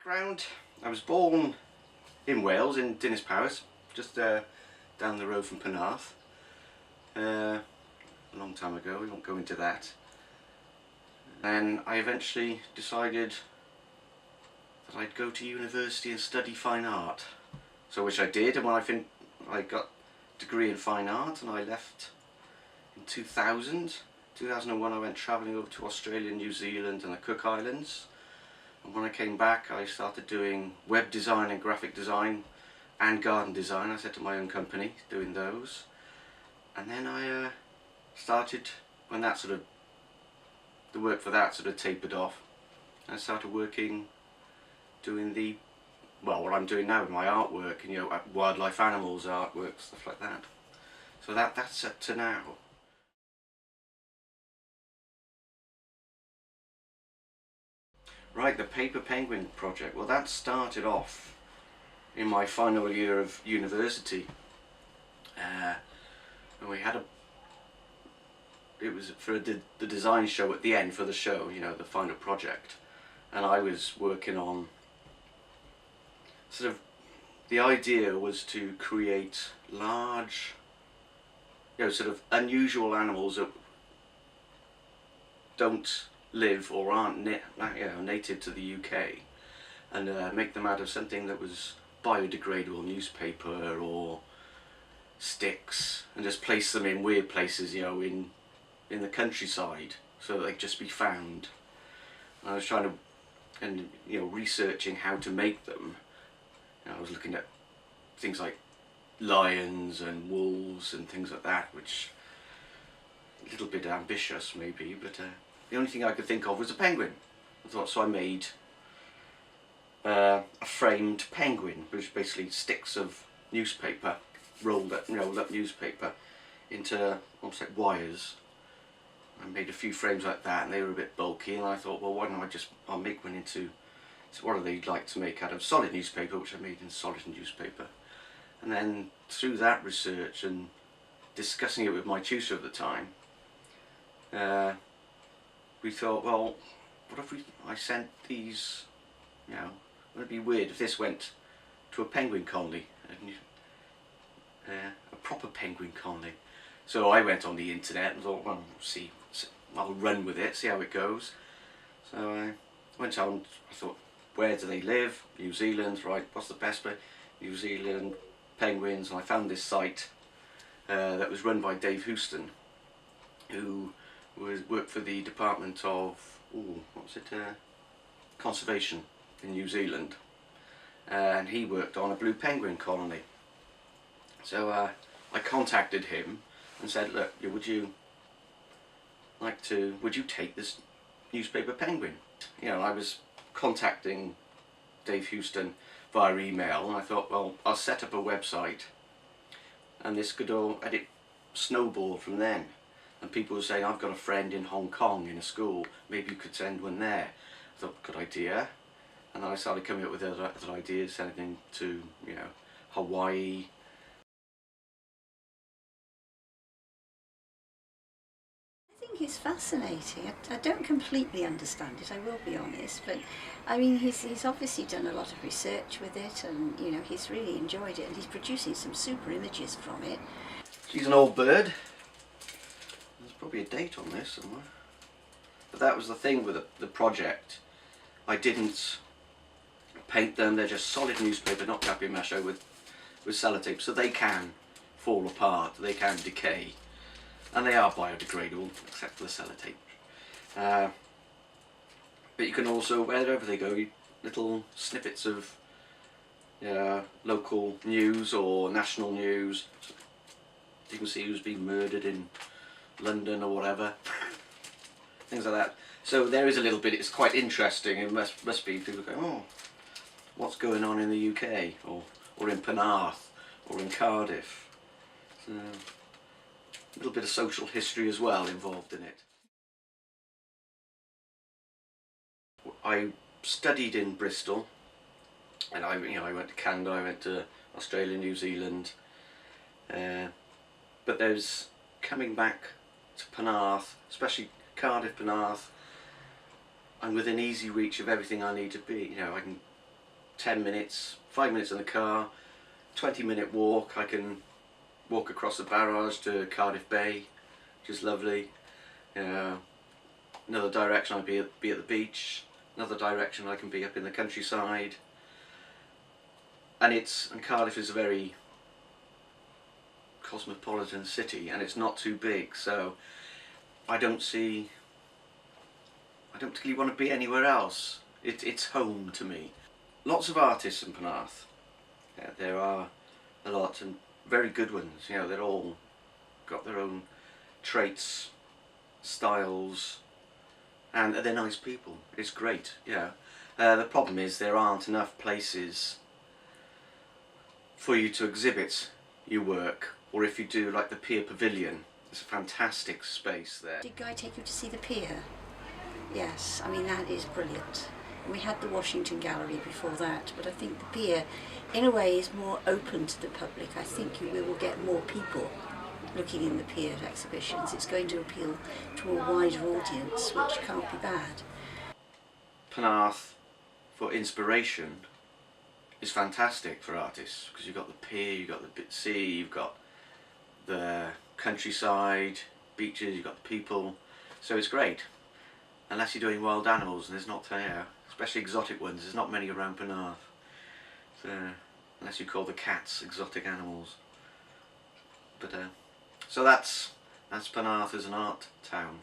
background, I was born in Wales, in Dinas Powys, just down the road from Penarth. A long time ago, we won't go into that. And I eventually decided that I'd go to university and study fine art. So which I did, and when I got a degree in fine art, and I left in 2001 I went travelling over to Australia, New Zealand and the Cook Islands. And when I came back I started doing web design and graphic design and garden design. I set up my own company doing those. And then I started, when that the work for that sort of tapered off, I started working doing what I'm doing now with my artwork, and wildlife, animals, artwork, stuff like that. So that's up to now. Right, the Paper Penguin project. Well, that started off in my final year of university. And we had it was for the design show at the end, for the show, the final project. And I was working on the idea was to create large, sort of unusual animals that don't live or aren't native to the UK, and make them out of something that was biodegradable, newspaper or sticks, and just place them in weird places, in the countryside, so that they'd just be found. And I was trying to, researching how to make them. I was looking at things like lions and wolves and things like that, which a little bit ambitious maybe, but the only thing I could think of was a penguin. So I made a framed penguin, which basically sticks of newspaper, rolled up newspaper into almost like wires. I made a few frames like that, and they were a bit bulky, and I thought, well, why don't I'll make one into, what do they like to make out of solid newspaper, which I made in solid newspaper. And then through that research and discussing it with my tutor at the time, we thought, well, what if I sent these, wouldn't it be weird if this went to a penguin colony, a proper penguin colony. So I went on the internet and thought, well, I'll run with it, see how it goes. So I went on, I thought, where do they live? New Zealand, right, what's the best place? New Zealand, penguins. And I found this site that was run by Dave Houston, who worked for the Department of, Conservation in New Zealand. And he worked on a blue penguin colony. So I contacted him and said, look, would you take this newspaper penguin? I was contacting Dave Houston via email, and I thought, well, I'll set up a website, and this could all snowball from then. And people were saying, I've got a friend in Hong Kong in a school, maybe you could send one there. I thought, good idea. And then I started coming up with other ideas, sending to Hawaii. I think it's fascinating. I don't completely understand it, I will be honest, but I mean he's obviously done a lot of research with it, and he's really enjoyed it, and he's producing some super images from it. She's an old bird. There's probably a date on this somewhere. But that was the thing with the project. I didn't paint them, they're just solid newspaper, not papier-mâché with sellotape, so they can fall apart, they can decay. And they are biodegradable, except for the sellotape. But you can also, wherever they go, little snippets of local news or national news. You can see who's been murdered in London or whatever. Things like that. So there is a little bit, it's quite interesting. It must be people go, oh, what's going on in the UK? Or in Penarth, or in Cardiff. So, a little bit of social history as well involved in it. I studied in Bristol, and I went to Canada, I went to Australia, New Zealand, but there's coming back to Penarth, especially Cardiff, Penarth, I'm within easy reach of everything I need to be. 10 minutes, 5 minutes in the car, 20-minute walk. I can walk across the barrage to Cardiff Bay, which is lovely. Another direction I'd be at the beach, another direction I can be up in the countryside. And Cardiff is a very cosmopolitan city, and it's not too big, so I don't particularly want to be anywhere else. It's home to me. Lots of artists in Penarth. Yeah, there are a lot, and very good ones. You know, they're all got their own traits, styles, and they're nice people. It's great. Yeah. The problem is there aren't enough places for you to exhibit your work, or if you do, like the Pier Pavilion, it's a fantastic space there. Did Guy take you to see the pier? Yes, I mean that is brilliant. We had the Washington Gallery before that, but I think the pier, in a way, is more open to the public. I think we will get more people looking in the pier at exhibitions. It's going to appeal to a wider audience, which can't be bad. Penarth, for inspiration, is fantastic for artists, because you've got the pier, you've got the sea, you've got the countryside, beaches, you've got the people, so it's great. Unless you're doing wild animals, and there's not there, especially exotic ones, there's not many around Penarth. So, unless you call the cats exotic animals. But so that's Penarth as an art town.